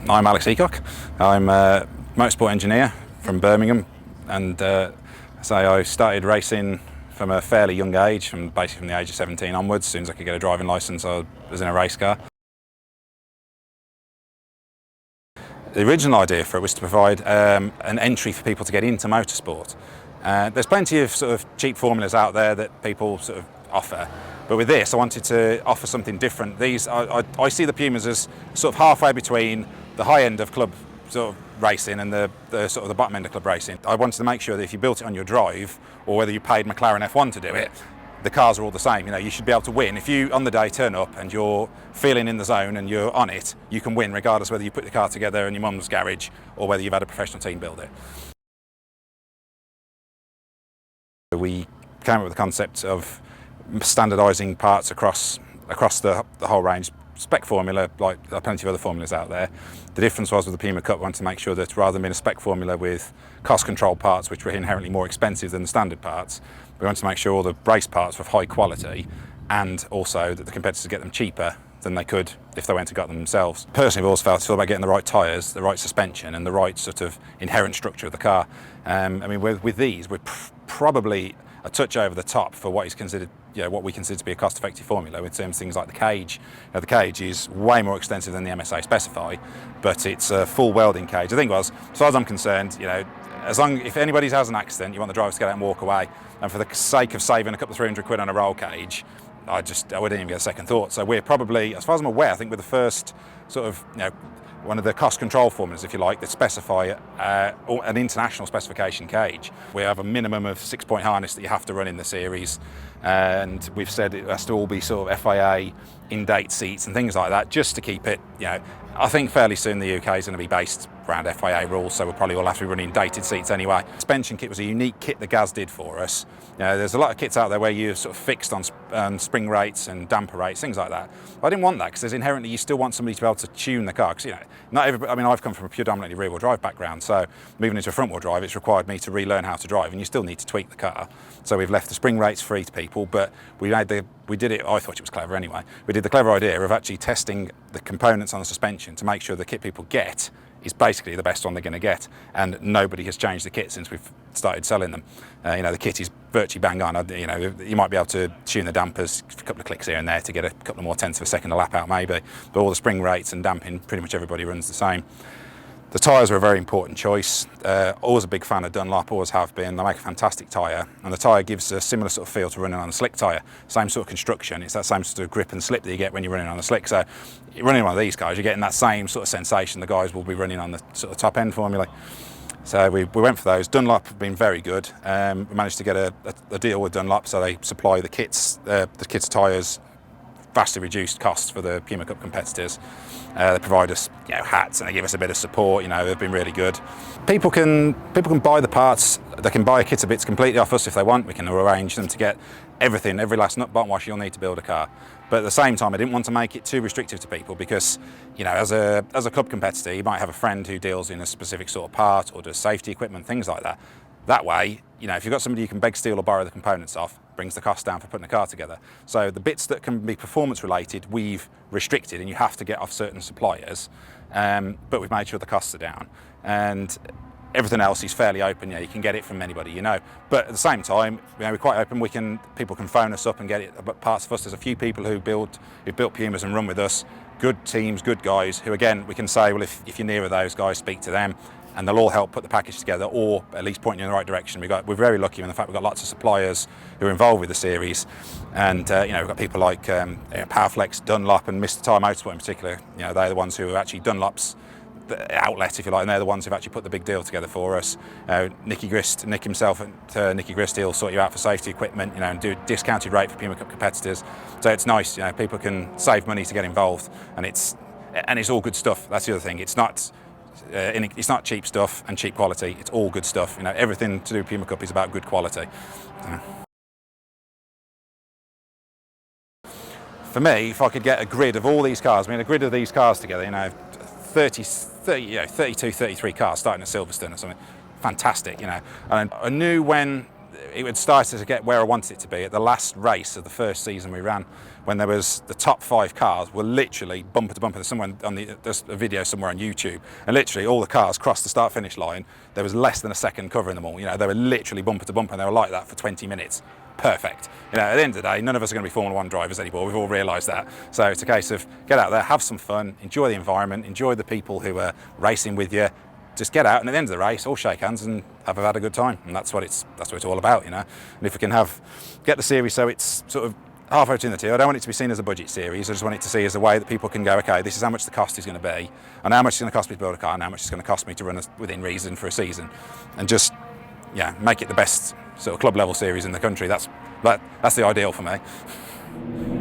I'm Alex Eacock. I'm a motorsport engineer from Birmingham, and so I started racing from a fairly young age, basically from the age of 17 onwards. As soon as I could get a driving licence, I was in a race car. The original idea for it was to provide an entry for people to get into motorsport. There's plenty of sort of cheap formulas out there that people sort of offer, but with this I wanted to offer something different. I see the Pumas as sort of halfway between the high end of club sort of racing and the sort of the bottom end of club racing. I wanted to make sure that if you built it on your drive, or whether you paid McLaren F1 to do it, the cars are all the same. You know, you should be able to win. If you on the day turn up and you're feeling in the zone and you're on it, you can win regardless whether you put the car together in your mum's garage or whether you've had a professional team build it. We came up with the concept of standardising parts across the whole range. Spec formula, like there are plenty of other formulas out there. The difference was with the Puma Cup, we wanted to make sure that rather than being a spec formula with cost control parts which were inherently more expensive than the standard parts, we wanted to make sure all the race parts were of high quality, and also that the competitors get them cheaper than they could if they went and got them themselves. Personally, I've always felt it's all about getting the right tyres, the right suspension and the right sort of inherent structure of the car. I mean, with these, we're probably a touch over the top for what is considered, what we consider to be a cost-effective formula in terms of things like the cage. The cage is way more extensive than the MSA specify, but it's a full welding cage. The thing was, as far as I'm concerned, if anybody has an accident, you want the drivers to get out and walk away. And for the sake of saving a couple of £300 on a roll cage, I wouldn't even get a second thought. So we're probably, as far as I'm aware, I think we're the first sort of, one of the cost control formulas, if you like, that specify an international specification cage. We have a minimum of 6-point harness that you have to run in the series, and we've said it has to all be sort of FIA in-date seats and things like that, just to keep it, I think fairly soon the UK is going to be based around FIA rules, so we'll probably all have to be running dated seats anyway. Suspension kit was a unique kit that Gaz did for us. There's a lot of kits out there where you're sort of fixed on spring rates and damper rates, things like that. But I didn't want that, because there's inherently, you still want somebody to be able to tune the car, because not everybody, I mean, I've come from a predominantly rear-wheel drive background, so moving into a front-wheel drive, it's required me to relearn how to drive, and you still need to tweak the car. So we've left the spring rates free to people, but we did it, I thought it was clever anyway, we did the clever idea of actually testing the components on the suspension to make sure the kit people get is basically the best one they're going to get, and nobody has changed the kit since we've started selling them. The kit is virtually bang on. You might be able to tune the dampers a couple of clicks here and there to get a couple of more tenths of a second a lap out maybe, but all the spring rates and damping, pretty much everybody runs the same. The tyres are a very important choice. Always a big fan of Dunlop, always have been. They make a fantastic tyre, and the tyre gives a similar sort of feel to running on a slick tyre. Same sort of construction, it's that same sort of grip and slip that you get when you're running on a slick. So you're running one of these guys, you're getting that same sort of sensation the guys will be running on the sort of top end formula. So we went for those. Dunlop have been very good. We managed to get a deal with Dunlop, so they supply the kits tyres, vastly reduced costs for the Puma Cup competitors. They provide us hats, and they give us a bit of support. They've been really good. People can buy the parts. They can buy a kit of bits completely off us if they want. We can arrange them to get everything, every last nut, bottom washer you'll need to build a car. But at the same time, I didn't want to make it too restrictive to people, because as a club competitor, you might have a friend who deals in a specific sort of part or does safety equipment, things like that. That way, if you've got somebody you can beg, steal or borrow the components off, brings the cost down for putting a car together. So the bits that can be performance related, we've restricted, and you have to get off certain suppliers, but we've made sure the costs are down. And everything else is fairly open. You can get it from anybody But at the same time, we're quite open. People can phone us up and get it parts of us. There's a few people who've built Pumas and run with us. Good teams, good guys, who again, we can say, well, if you're near those guys, speak to them, and they'll all help put the package together, or at least point you in the right direction. We're very lucky in the fact we've got lots of suppliers who are involved with the series, and we've got people like Powerflex, Dunlop, and Mr. Tyre Motorsport in particular. They're the ones who are actually Dunlop's outlet, if you like, and they're the ones who've actually put the big deal together for us. Nick himself at Nicky Grist, he'll sort you out for safety equipment, and do a discounted rate for Puma Cup competitors. So it's nice, people can save money to get involved, and it's all good stuff. That's the other thing. It's not cheap stuff and cheap quality. It's all good stuff. Everything to do with Puma Cup is about good quality. For me, if I could get a grid of all these cars, a grid of these cars together, 32, 33 cars starting at Silverstone or something, fantastic, And I knew when it would start to get where I wanted it to be at the last race of the first season we ran, when there was the top 5 cars were literally bumper to bumper. There's a video somewhere on YouTube, and literally all the cars crossed the start-finish line. There was less than a second covering them all. You know, they were literally bumper to bumper, and they were like that for 20 minutes. Perfect. You know, at the end of the day, none of us are going to be Formula 1 drivers anymore. We've all realised that. So it's a case of get out there, have some fun, enjoy the environment, enjoy the people who are racing with you. Just get out, and at the end of the race, all shake hands and have had a good time. And that's what it's all about, you know. And if we can get the series so it's sort of halfway between the two. I don't want it to be seen as a budget series. I just want it to see as a way that people can go, okay, this is how much the cost is going to be, and how much it's going to cost me to build a car, and how much it's going to cost me to run within reason for a season, and just make it the best sort of club level series in the country. That's the ideal for me.